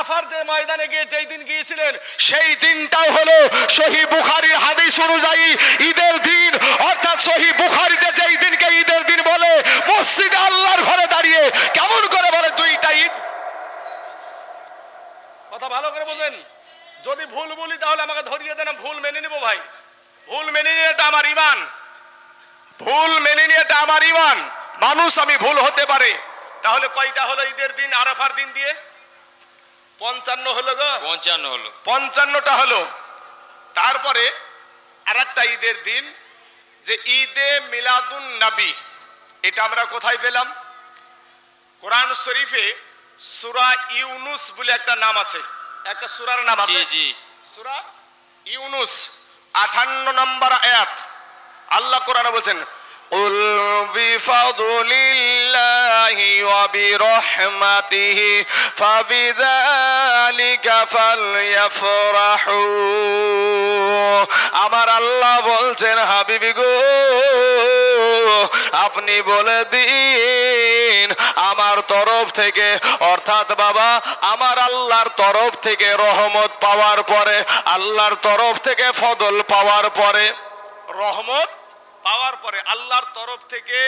আরাফার যে ময়দানে গিয়ে যেই দিন গিয়েছিলেন সেই দিনটাও হলো সহিহ বুখারীর হাদিস অনুযায়ী ঈদের দিন, অর্থাৎ সহিহ বুখারীতে যেই দিনকে ঈদের দিন বলে মসজিদে আল্লাহর ঘরে দাঁড়িয়ে কেমন করে বলে দুইটা ঈদ? কথা ভালো করে বলেন। যদি ভুল বলি তাহলে আমাকে ধরিয়ে দেন, ভুল মেনে নিব ভাই। ভুল মেনে নিয়ে এটা আমার ঈমান, ভুল মেনে নিয়ে এটা আমার ঈমান। মানুষ আমি ভুল হতে পারে। তাহলে কয়টা হলো ঈদের দিন আরাফার দিন দিয়ে? 55 হলো গো, 55 হলো, 55টা হলো। তারপরে আরেকটা ঈদের দিন যে ঈদে মিলাদুন নবী, এটা আমরা কোথায় পেলাম? কোরআন শরীফে সূরা ইউনুস বলে একটা নাম আছে, একটা সূরার নাম আছে। জি জি, সূরা ইউনুস 58 নম্বর আয়াত। আল্লাহ কোরআনে বলেন قل بفضل الله وبرحمته فبذلك فليفرحوا। আমার আল্লাহ বলছেন হাবিবি গো আপনি বলে দিন আমার তরফ থেকে, অর্থাৎ বাবা আমার আল্লাহর তরফ থেকে রহমত পাওয়ার পরে, আল্লাহর তরফ থেকে ফজল পাওয়ার পরে, রহমত পাওয়ার পরে, আল্লাহর তরফ থেকে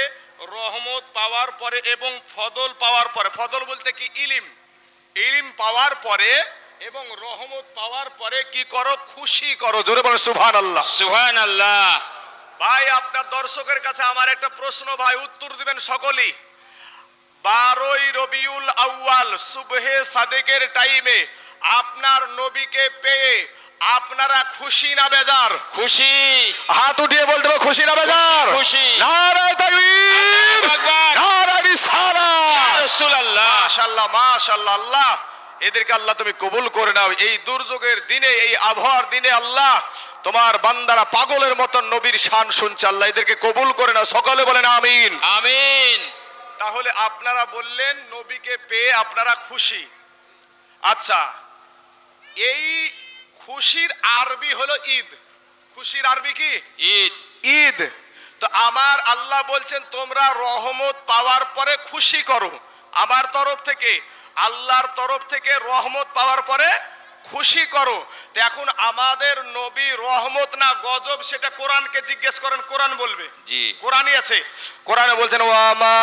রহমত পাওয়ার পরে এবং ফজল পাওয়ার পরে, ফজল বলতে কি ইলম, ইলম পাওয়ার পরে এবং রহমত পাওয়ার পরে কি করো? খুশি করো। জোরে বলো সুবহানাল্লাহ। সুবহানাল্লাহ। ভাই আপনার দর্শকের কাছে আমার একটা প্রশ্ন ভাই, উত্তর দিবেন সকলেই। 12ই রবিউল আউয়াল সুবহে সাদেকের টাইমে আপনার নবীকে পেয়ে আপনারা খুশি না বেজার? খুশি। হাত উঠিয়ে বলতে হবে খুশি না বেজার? খুশি। নারায়ে তাকবীর, আল্লাহু আকবার, নারায়ে রিসালাত। ইয়া রাসূলুল্লাহ। মাশাআল্লাহ মাশাআল্লাহ। আল্লাহ এদেরকে আল্লাহ তুমি কবুল করে নাও। এই দুর্যোগের দিনে, এই আবহাওয়ার দিনে আল্লাহ তোমার বান্দারা পাগলের মতো নবীর শান শুনছে, আল্লাহ এদেরকে কবুল করে নাও। সকলে বলেন আমিন আমিন। তাহলে আপনারা বললেন নবীকে পেয়ে আপনারা খুশি। আচ্ছা, এই খুশির আরবি হলো ঈদ। খুশির আরবি কি? ঈদ। ঈদ। তো আমার আল্লাহ বলছেন তোমরা রহমত পাওয়ার পরে খুশি করো। আমার তরফ থেকে, আল্লাহর তরফ থেকে রহমত পাওয়ার পরে খুশি করো। তো এখন আমাদের নবী রহমত না গজব সেটা কোরআনকে জিজ্ঞেস করেন, কোরআন বলবে। জি, কোরআনই আছে। কোরআনে বলছেন ওয়ামা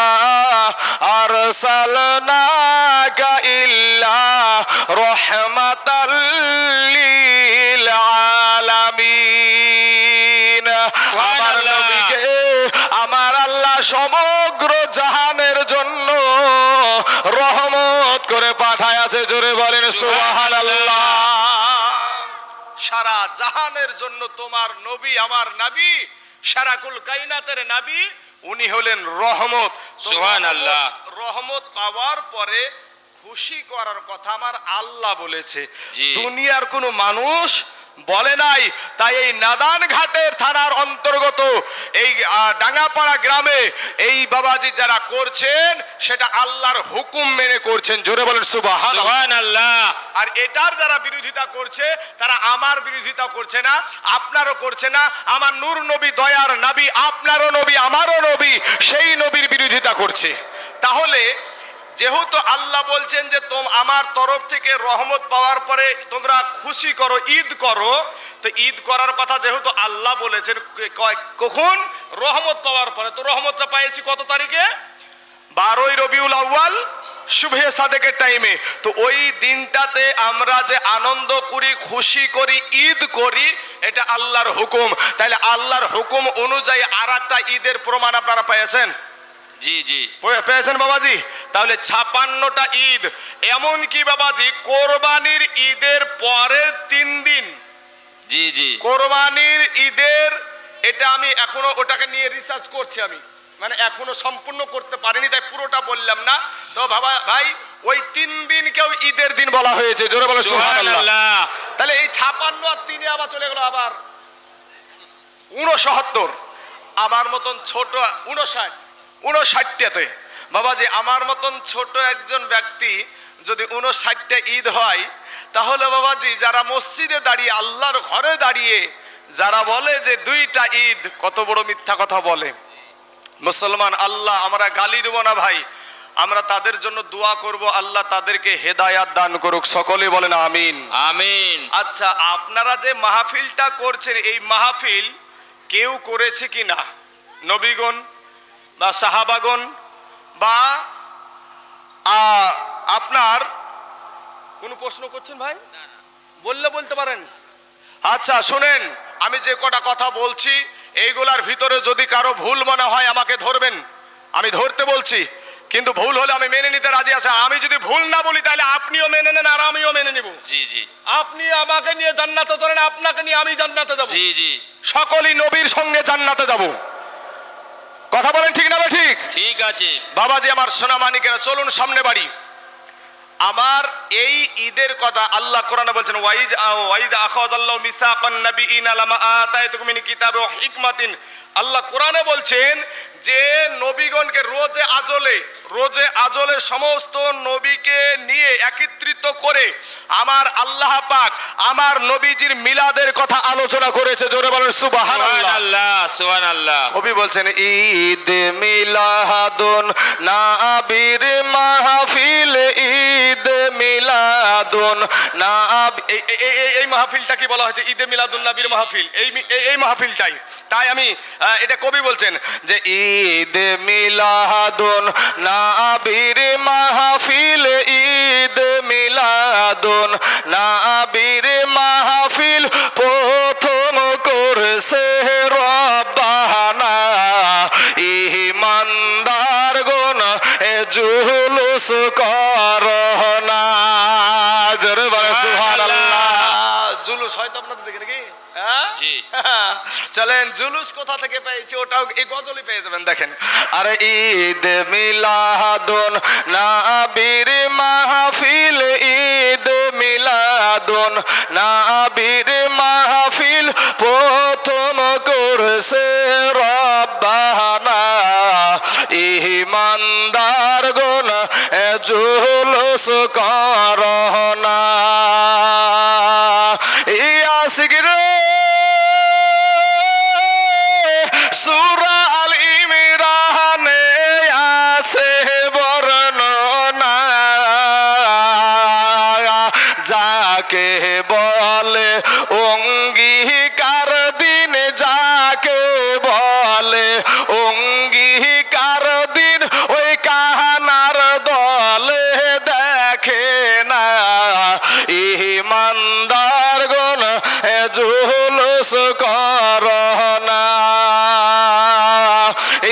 আরসালনাকা ইল্লা রাহমাতাল লিল আলামিন। আমার নবীকে আমার আল্লাহ সমগ্র জাহানের জন্য রহমত করে পাঠায় আছে। জোরে বলেন সুবহানাল্লাহ। সারা জাহানের জন্য তোমার নবী, আমার নবী, সারাকুল কায়নাতের নবী, উনি হলেন রহমত। সুবহানাল্লাহ। রহমত পাওয়ার পরে খুশি করার কথা আমার আল্লাহ বলেছে, জি। দুনিয়ার কোনো মানুষ বলে নাই। তাই এই নাদান ঘাটের থানার অন্তর্গত এই ডাঙ্গাপাড়া গ্রামে এই বাবাজি যারা করছেন সেটা আল্লাহর হুকুম মেনে করছেন। জোরে বলেন সুবহানাল্লাহ। আর এটার যারা বিরোধিতা করছে তারা আমার বিরোধিতা করছে না, আপনারও করছে না। আমার নূর নবী, দয়ার নবী, আপনারও নবী, আমারও নবী, সেই নবীর বিরোধিতা করছে। তাহলে যেহেতু আল্লাহ বলছেন যে আমার তরফ থেকে রহমত পাওয়ার পরে তোমরা খুশি করো, ঈদ করো, তো ঈদ করার কথা যেহেতু আল্লাহ বলেছেন, কখন? রহমত পাওয়ার পরে। তো রহমতটা পাইছি কত তারিখে? 12ই রবিউল আউয়াল শুভে সাদেকের টাইমে। তো ওই দিনটাতে আমরা যে আনন্দ করি, খুশি করি, ঈদ করি, এটা আল্লাহর হুকুম। তাহলে আল্লাহর হুকুম অনুযায়ী আর একটা ঈদের প্রমাণ আপনারা পেয়েছেন? জি জি, পেয়েছেন বাবাজি। তাহলে 56টা ঈদ, এমন কি বাবাজি কোরবানির ঈদের পরের 3 দিন, জি জি, কোরবানির ঈদের, এটা আমি এখনো ওটাকে নিয়ে রিসার্চ করছি, আমি মানে এখনো সম্পূর্ণ করতে পারিনি, তাই পুরোটা বললাম না। তো বাবা ভাই ওই 3 দিনকেও ঈদের দিন বলা হয়েছে। জোরে বলে সুবহানাল্লাহ। তাহলে এই 56 আর 3 আবার চলে গেল আবার 69। আমার মতন ছোট 59টাতে বাবাজি, আমার মতন ছোট একজন ব্যক্তি যদি 59টা ঈদ হয়, তাহলে বাবাজি যারা মসজিদে দাঁড়িয়ে, আল্লাহর ঘরে দাঁড়িয়ে যারা বলে যে 2টা ঈদ, কত বড় মিথ্যা কথা বলে মুসলমান। আল্লাহ, আমরা গালি দেব না ভাই, আমরা তাদের জন্য দোয়া করব, আল্লাহ তাদেরকে হেদায়াত দান করুক, সকলে বলেন আমিন। আমিন। আচ্ছা, আপনারা যে মাহফিলটা করছেন, এই মাহফিল কেউ করেছে কি না? নবীগণ বা সাহাবাগণ বা আপনার কোন প্রশ্ন করছেন ভাই? বললে বলতে পারেন। আচ্ছা শুনেন, আমি যে কটা কথা বলছি এইগুলার ভিতরে যদি কারো ভুল মনে হয় আমাকে ধরবেন, আমি ধরতে বলছি, কিন্তু ভুল হলে আমি মেনে নিতে রাজি আছি। আমি যদি ভুল না বলি তাহলে আপনিও মেনে নেন আর আমিও মেনে নিব। জি জি আপনি আমাকে নিয়ে জান্নাতে চলেন, আপনাকে নিয়ে আমি জান্নাতে যাব। জি জি সকলেই নবীর সঙ্গে জান্নাতে যাব। কথা বলেন ঠিক না ভাই? ঠিক। ঠিক আছে। বাবাজি আমার সোনা মানিকেরা, চলুন সামনে বাড়ি। আমার এই ঈদের কথা আল্লাহ কোরআনে বলছেন, ওয়াইদ আখাযাল্লাহু মিসাকান নাবিয়িনা লামা আতাইতুকুম মিন কিতাবিন ওয়া হিকমাতিন। আল্লাহ কোরআনে বলছেন যে নবীগণকে রোজে আজলে সমস্ত নবীকে নিয়ে একত্রিত করে আমার আল্লাহ পাক আমার নবীজির মিলাদের কথা আলোচনা করেছে। জোরে বলেন সুবহানাল্লাহ। সুবহানাল্লাহ সুবহানাল্লাহ। কবি বলছেন ঈদ মিলাদুন নাবির মাহফিল, ঈদ মিলাদুন এই মাহফিলটা কি বলা হয়েছে? ঈদে মিলাদুন নবীর মাহফিল, এই মাহফিলটাই। তাই আমি এটা কবি বলছেন যে ঈদ মিলাদুন নবীর মাহফিল, ঈদ মিলাদুন নবীর মাহফিল প্রথম করছে রব্বানা, ইমানদার গুণ এ জুলুস করোনা। জোরে বলে সুবহানাল্লাহ। জুলুস হয়তো আপনাদের দেখে নাকি? জি। চলেন, জুলুস কোথা থেকে পেয়েছি ওটাও এই গজলই পেয়ে যাবেন। দেখেন, আরে ঈদ মিলাদুন নবীর মাহফিল, ঈদ মিলাদুন নবীর মাহফিল প্রথম করছে রব্বানা, ইমানদার গুণ জুলুস করোনা। ইয়াসিক রে সূরা আল ইমরানে আছে বর্ণনা, যাকে বলে অঙ্গীকার দিন, যাকে বলে অঙ্গীকার দিন, ওই কাহানার দলে দেখে না, ইমানদার গুণ জুলুস করোনা।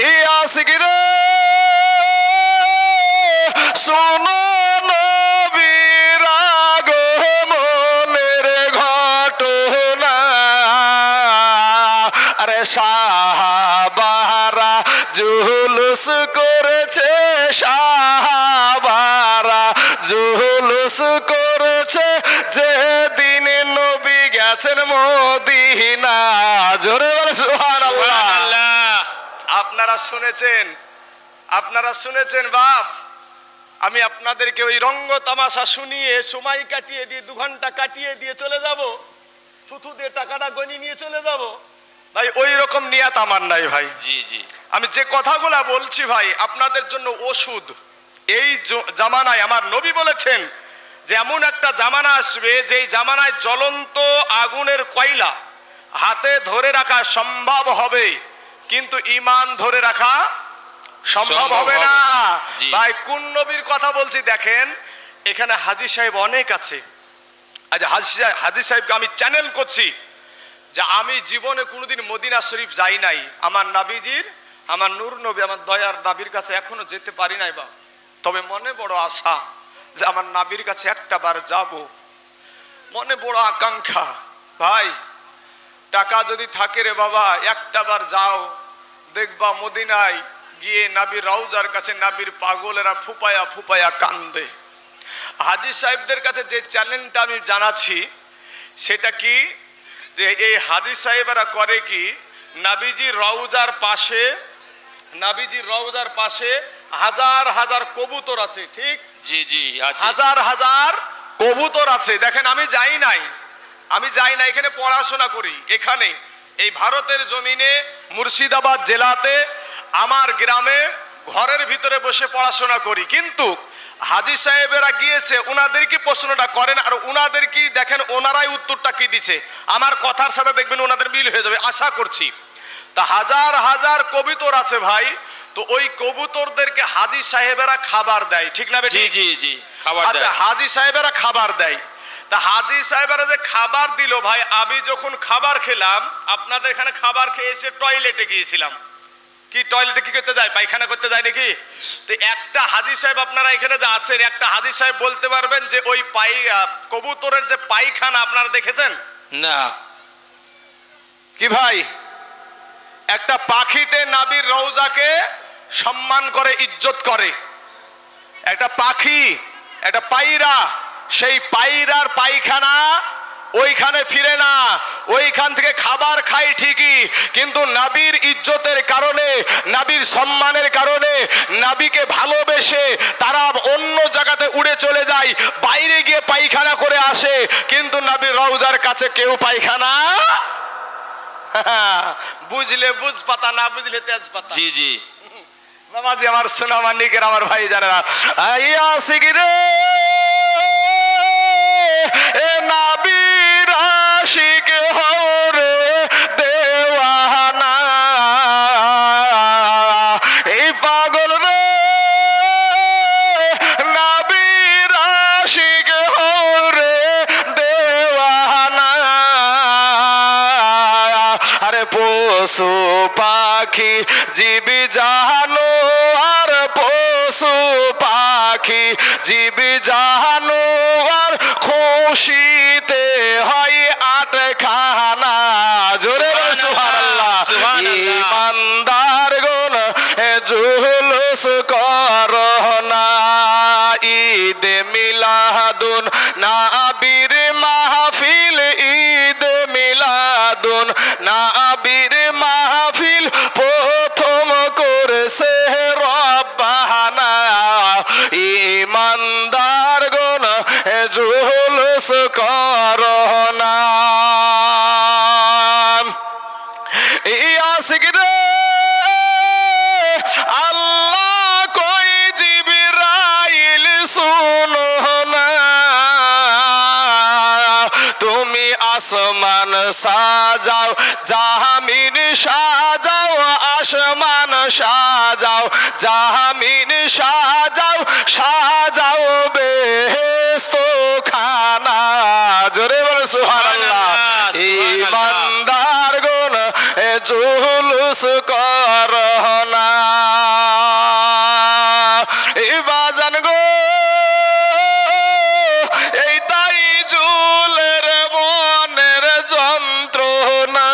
ইয়াসিক রে শোনো নবীর আগমনের ঘটনা, আরে সাহাবারা জুলুস করেছে, সাহাবারা জুলুস করেছে যেদিন নবী গেছেন মদিনা। জোরে বলে সুবহানাল্লাহ। আপনারা শুনেছেন বাপ, আমি আপনাদেরকে ওই রঙ্গ তামাশা শুনিয়ে সময় কাটিয়ে দিয়ে 2 ঘন্টা কাটিয়ে দিয়ে চলে যাব, থুথু দিয়ে টাকাটা গনি নিয়ে চলে যাব ভাই, ওই রকম নিয়াত আমার নাই ভাই। জি জি। আমি যে কথাগুলা বলছি ভাই আপনাদের জন্য ওষুধ। এই জামানায় আমার নবী বলেছেন যে এমন একটা জামানা আসবে যেই জামানায় জ্বলন্ত আগুনের কয়লা হাতে ধরে রাখা সম্ভব হবে, কিন্তু ঈমান ধরে রাখা সম্ভব হবে না। ভাই কোন নবীর কথা বলছি দেখেন, এখানে হাজী সাহেব অনেক আছে। আজ হাজী সাহেবকে আমি চ্যানেল করছি যে আমি জীবনে কোনোদিন মদিনা শরীফ যাই নাই। আমার নবীজির, আমার নূর নবী, আমার দয়ার নবীর কাছে এখনো যেতে পারি নাই বা, তবে মনে বড় আশা যে আমার নবীর কাছে একটা বার যাব, মনে বড় আকাঙ্ক্ষা। ভাই টাকা যদি থাকে রে বাবা, একটা বার যাও, দেখবা মদিনায় গিয়ে নবীর রওজার কাছে নবীর পাগলেরা ফুপায়া ফুপায়া কান্দে। হাজী সাহেবদের কাছে যে চ্যালেঞ্জটা আমি জানাচ্ছি সেটা কি, যে এই হাজী সাহেবেরা করে কি, নবীজির রওজার পাশে হাজার হাজার কবুতর আছে, ঠিক? জি জি আছে। হাজার হাজার কবুতর আছে। দেখেন আমি যাই নাই, এখানে পড়াশোনা করি। এখানে এই ভারতের জমিনে মুর্শিদাবাদ জেলাতে আমার গ্রামে ঘরের ভিতরে বসে পড়াশোনা করি, কিন্তু হাজী সাহেবেরা গিয়েছে, ওনাদের কি প্রশ্নটা করেন আর ওনাদের কি দেখেন ওনারাই উত্তরটা কি দিচ্ছে, আমার কথার সাথে দেখবেন ওনাদের মিল হয়ে যাবে আশা করছি। তা হাজার হাজার কবুতর আছে ভাই, তো ওই কবুতরদেরকে হাজী সাহেবেরা খাবার দেয়, ঠিক না জি বেটি? জি জি খাবার আচ্ছা, দেয়। হাজী সাহেবেরা খাবার দেয়। তা হাজী সাহেবেরা যে খাবার দিল ভাই, আমি যখন খাবার খেলাম, আপনাদের এখানে খাবার খেয়ে এসে টয়লেটে গিয়েছিলাম। কি টয়লেটে কি করতে যায়? পায়খানা করতে যায় নাকি? তো একটা হাজী সাহেব আপনারা এখানে যে আছেন, একটা হাজী সাহেব বলতে পারবেন যে ওই কবুতরের যে পায়খানা আপনারা দেখেছেন না। কি ভাই? একটা পাখিতে নাবির রওজাকে সম্মান করে, ইজ্জত করে। একটা পাখি, একটা পায়রা, সেই পায়রার পায়খানা ওইখানে ফিরে না, ওইখান থেকে খাবার খাই ঠিকই, কিন্তু নাবির ইজ্জতের কারণে, নাবির সম্মানের কারণে, নাবিকে ভালোবেসে তারা অন্য জায়গাতে উড়ে চলে যায়, বাইরে গিয়ে পায়খানা করে আসে, কিন্তু নাবির রওজার কাছে কেউ পায়খানা বুঝলে বুঝ পাতা, না বুঝলে তেজ পাতা। জি জি বাবাজি আমার সোনা মানিকের, আমার ভাই জানেরা, আইয়া সিগরে এ নাবির আশিক হরে দেওয়ানা, এই পাগল রে নাবির আশিক হরে দেওয়ানা। আরে পশু পাখি জীবি জানো, আর পশু পাখি জীবি জানো, আর খুশিতে হয় আটখানা। জোরে বলো সুবহানাল্লাহ। সুবহানাল্লাহ। ইমানদার গুণ জুলুস করোনা, ঈদে মিলাদুন নাবির মাহফিল, ঈদে মিলাদুন নাবির মাহফিল প্রথম করেছে রব্বানা। ইমানদার গুণ জুলুস করোনা। ইয়াসিক রে আল্লাহ কই জিবরাইল শুনো না, তুমি আসমান সাজাও, জামিন সাজাও, আসমান সাজাও, জামিন সাজাও, সাজাও বেহেশত খানা। জোরে বলে সুবহানাল্লাহ। ইমানদার গুণ জুলুস করোনা। এই বাজান গো, এই তাই জুলের মনের যন্ত্রণা।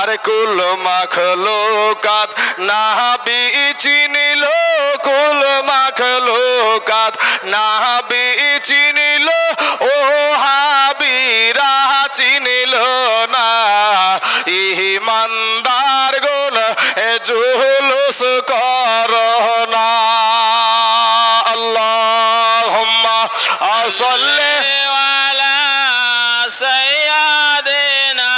আরে কুল মাখলুকাত নাবি চিনিল, কুল মাখলুকাত নাবি চিনিল, ও হাবিরা চিনিল না। ইমানদার গুণ জুলুস করোনা। আল্লাহুম্মা সাল্লি ওয়ালা সাইয়্যিদিনা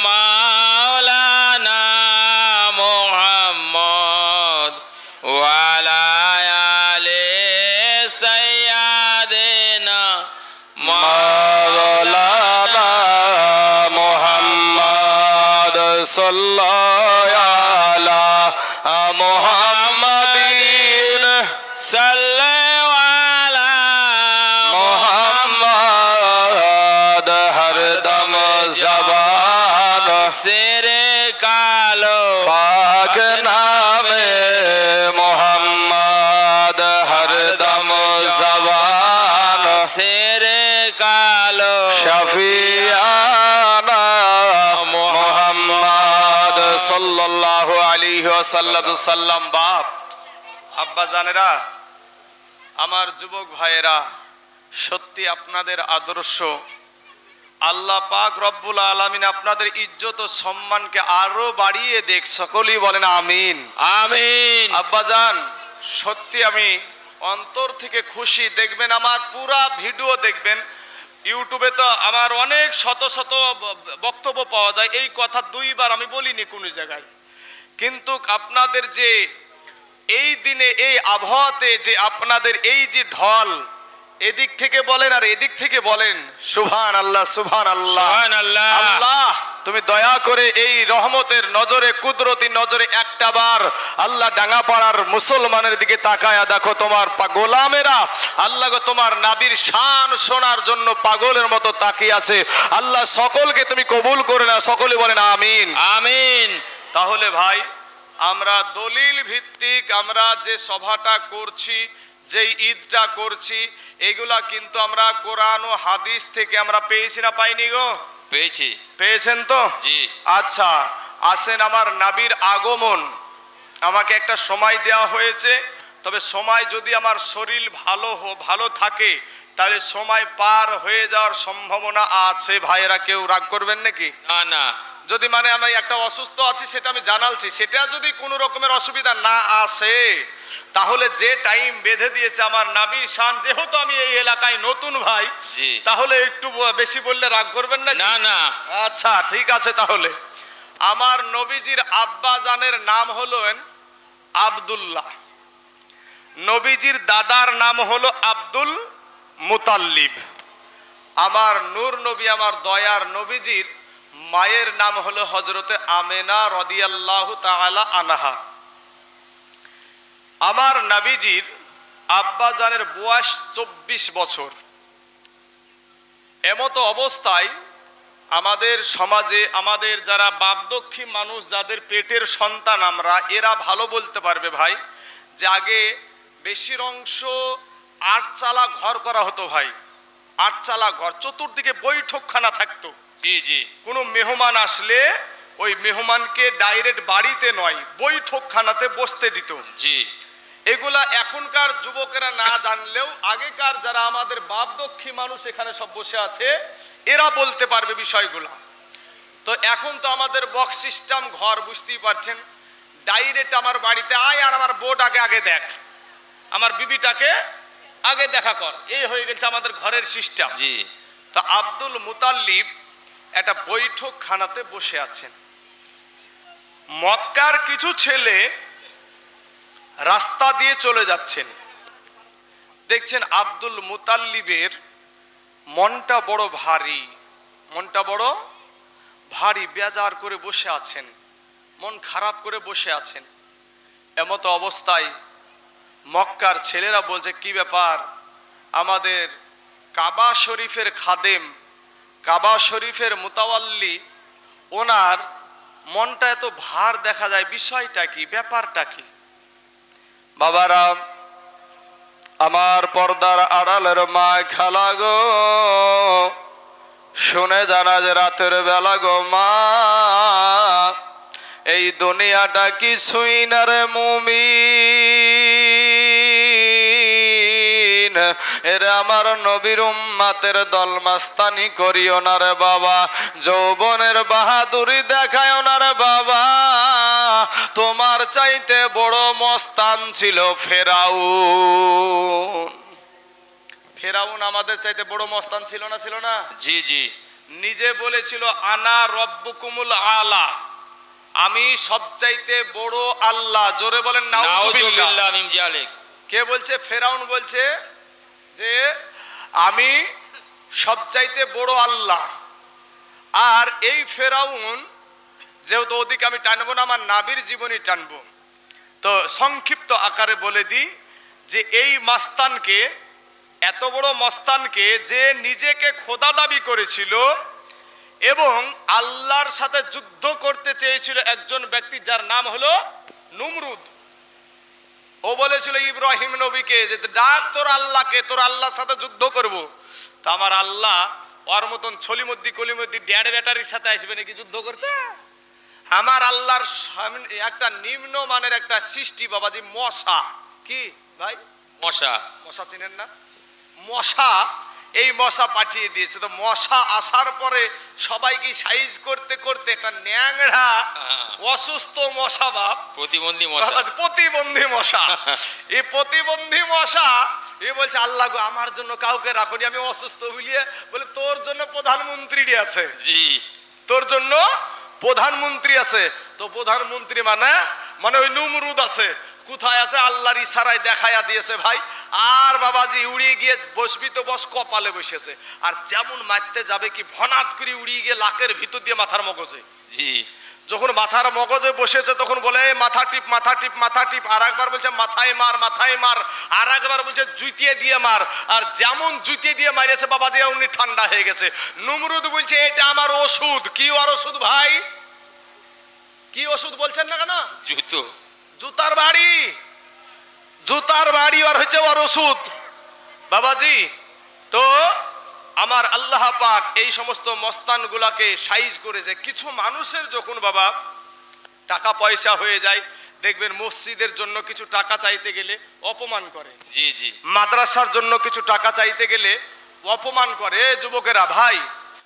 মাওলানা মুহাম্মদ ওয়ালা আলি সাইয়্যিদিনা মাওলানা মুহাম্মদ সাল্লাল্লাহু আলা মুহাম্মাদিন সাল্লাল্লাহু আলা মুহাম্মদ হরদম জবান সেরে কালো পাক নামে মুহাম্মদ হরদম জবান সেরে কালো শফিয়ানা মুহাম্মদ সাল্লাল্লাহু আলাইহি ওয়াসাল্লাম। বাপ আব্বা জানেরা, আমার যুবক ভাইয়েরা, সত্যি আপনাদের আদর্শ আল্লাহ পাক রব্বুল আলামিন আপনাদের ইজ্জত ও সম্মানকে আরো বাড়িয়ে দেখ, সকলেই বলেন আমিন। আমিন। আব্বাজান সত্যি আমি অন্তর থেকে খুশি। দেখবেন আমার পুরা ভিডিও দেখবেন, ইউটিউবে তো আমার অনেক শত শত বক্তব্য পাওয়া যায়, এই কথা দুইবার আমি বলিনি কোনো জায়গায়, কিন্তু আপনাদের যে এই দিনে এই আবহাওয়াতে যে আপনাদের এই যে ঢল, এদিক থেকে বলেন আর এদিক থেকে বলেন সুবহান আল্লাহ, সুবহান আল্লাহ। সুবহানাল্লাহ। আল্লাহ তুমি দয়া করে এই রহমতের নজরে, কুদরতি নজরে একটা বার আল্লাহ ডাঙ্গাপাড়ার মুসলমানের দিকে তাকায়া দেখো, তোমার গোলামেরা আল্লাহ গো তোমার নাবির শান শোনার জন্য পাগলের মতো তাকিয়ে আছে। আল্লাহ সকলকে তুমি কবুল করে না, সকলে বলেন আমিন। আমিন। তাহলে ভাই, আমরা দলিল ভিত্তিক আমরা যে সভাটা করছি, যেই ঈদটা করছি, এগুলা কিন্তু আমরা কোরআন ও হাদিস থেকে আমরা পেয়েছি না পাইনি গো? পেয়েছি। পেয়েছেন তো? জি। আচ্ছা, আসেন আমার নাবির আগমন, আমাকে একটা সময় দেওয়া হয়েছে, তবে সময় যদি আমার শরীর ভালো থাকে তাহলে সময় পার হয়ে যাওয়ার সম্ভাবনা আছে। ভাইয়েরা কেউ রাগ করবেন নাকি? না না। যদি মানে আমি একটা অসুস্থ আছি সেটা আমি জানালছি, সেটা যদি কোনো রকমের অসুবিধা না আসে তাহলে যে টাইম বেঁধে দিয়েছে আমার নাবি শান, যেহেতু আমি এই এলাকায় নতুন ভাই, জি। তাহলে একটু বেশি বললে রাগ করবেন না? না না। আচ্ছা ঠিক আছে। তাহলে আমার নবীজির আব্বা জানের নাম হলো আব্দুল্লাহ, নবীজির দাদার নাম হলো আব্দুল মুতাল্লিব, আমার নূর নবী আমার দয়ার নবীজির মায়ের নাম হলো হযরতে আমেনা রাদিয়াল্লাহু তাআলা আনহা। আমার নবীজির আব্বা জানের বয়স 24 বছর। এমতো অবস্থায় আমাদের সমাজে আমাদের যারা বাপদক্ষী মানুষ, যাদের পেটের সন্তান আমরা, এরা ভালো বলতে পারবে ভাই, যে আগে বেশির অংশ 8 চালা ঘর করা হতো ভাই। 8 চালা ঘর, চতুর্দিকে বৈঠকখানা থাকতো। জি জি। কোনো মেহমান আসলে ওই মেহমানকে ডাইরেক্ট বাড়িতে নয়, বৈঠকখানাতে বসতে দিত। জি। এগুলা এখনকার যুবকেরা না জানলেও আগেকার যারা আমাদের বাপদক্ষী মানুষ এখানে সব বসে আছে, এরা বলতে পারবে বিষয়গুলা। তো এখন তো আমাদের বক্স সিস্টেম ঘর, বুঝতেই পারছেন, ডাইরেক্ট আমার বাড়িতে আয় আর আমার বউটাকে আগে দেখ, আমার বিবিটাকে আগে দেখা কর, এই হয়ে গেছে আমাদের ঘরের সিস্টেম। জি। তা আব্দুল মুতাল্লিব একটা বৈঠকখানাতে বসে আছেন। মক্কার কিছু ছেলে রাস্তা দিয়ে চলে যাচ্ছেন, দেখছেন আব্দুল মুতাল্লিবের মনটা বড় ভারী, মনটা বড় ভারী, বেজার করে বসে আছেন, মন খারাপ করে বসে আছেন। এমতো অবস্থায় মক্কার ছেলেরা বলছে, কি ব্যাপার, আমাদের কাবা শরীফের খাদেম, কাবা শরীফের মুতাওয়াল্লি, ওনার মনটা এত ভার দেখা যায়, বিষয়টা কি, ব্যাপারটা কি? বাবারা আমার, পর্দার আড়ালের মা খালা গো, শুনে জানা যে রাতের বেলা গো মা, এই দুনিয়াটা কিছুই না রে মুমিন, এরে আমার নবীর উম্মাতের দল মাস্তানি করিও না রে বাবা, যৌবনের বাহাদুরি দেখায় না রে বাবা, তোমার চাইতে বড় মস্তান ছিল ফেরাউন। ফেরাউন আমাদের চাইতে বড় মস্তান ছিল না? ছিল না? জি জি। নিজে বলেছিল আনা রব্বুকুমুল আলা, আমি সবচাইতে বড় আল্লাহ। জোরে বলেন নাউজুবিল্লাহ। নাউজুবিল্লাহ মিন জালিক। কে বলছে? ফেরাউন বলছে যে আমি সবচাইতে বড় আল্লাহ। আর এই ফেরাউন, যেহেতু ওদিকে আমি টানবো না, আমার নাবির জীবনী টানবো, তো সংক্ষিপ্ত আকারে বলে দিই যে এই মাস্তানকে, এত বড় মস্তানকে, যে নিজেকে খোদা দাবি করেছিল এবং আল্লাহর সাথে যুদ্ধ করতে চেয়েছিল একজন ব্যক্তি, যার নাম হলো নমরুদ। ও বলেছিল ইব্রাহিম নবীকে যে ডাক তোর আল্লাহকে, তোর আল্লাহর সাথে যুদ্ধ করব। তা আমার আল্লাহ ওর মতন ছলিমদ্দি কলিমদ্দি ড্যাড ব্যাটারির সাথে আসবে নাকি যুদ্ধ করতে? আমার আল্লাহর একটা নিম্ন মানের একটা সৃষ্টি বাবাজি, মশা। কি ভাই? মশা। মশা চিনেন না? মশা, এই মশা পাঠিয়ে দিয়েছে। তো মশা আসার পরে সবাইকে সাইজ করতে করতে একটা ন্যাংড়া অসুস্থ মশা, বাপ প্রতিবন্ধী মশা। প্রতিবন্ধী মশা। এই প্রতিবন্ধী মশা এ বলছে, আল্লাহ গো আমার জন্য কাউকে রাখুনি, আমি অসুস্থ বুলিয়ে, বলে তোর জন্য প্রধানমন্ত্রী আছে। জি। তোর জন্য প্রধানমন্ত্রী আছে। তো তো প্রধানমন্ত্রী মানে মানে ওই নমরুদ আছে, কোথায় আছে আল্লাহর ইশারায় দেখায়া দিয়েছে ভাই। আর বাবাজি উড়িয়ে গিয়ে বসবি তো বস, কপালে বসেছে। আর যেমন মারতে যাবে কি ভনাত করে উড়িয়ে গিয়ে লাকের ভিতর দিয়ে মাথার মগজে। জি। যখন মাথার মগজে বসেছে তখন বলে "এই মাথা টিপ মাথা টিপ মাথা টিপ", আর একবার বলছে মাথায় মার মাথায় মার, আর একবার বলছে জুতিয়ে দিয়ে মার। আর যেমন জুতিয়ে দিয়ে মারিয়েছে বাবাজি উনি ঠান্ডা হয়ে গেছে। নমরুদ বলছে এটা আমার ওষুধ। কি আর ওষুধ ভাই? কি ওষুধ বলছেন না কেন? জুতো। জুতার বাড়ি, জুতার বাড়ি আর হচ্ছে ওর ওষুধ বাবাজি। তো আমার আল্লাহ পাক এই সমস্ত মস্তান গুলাকে সাইজ করেছে। কিছু মানুষের যখন বাবা টাকা পয়সা হয়ে যায় দেখবেন মসজিদের জন্য কিছু টাকা চাইতে গেলে অপমান করে, জি জি। মাদ্রাসার জন্য কিছু টাকা চাইতে গেলে অপমান করে। যুবকেরা ভাই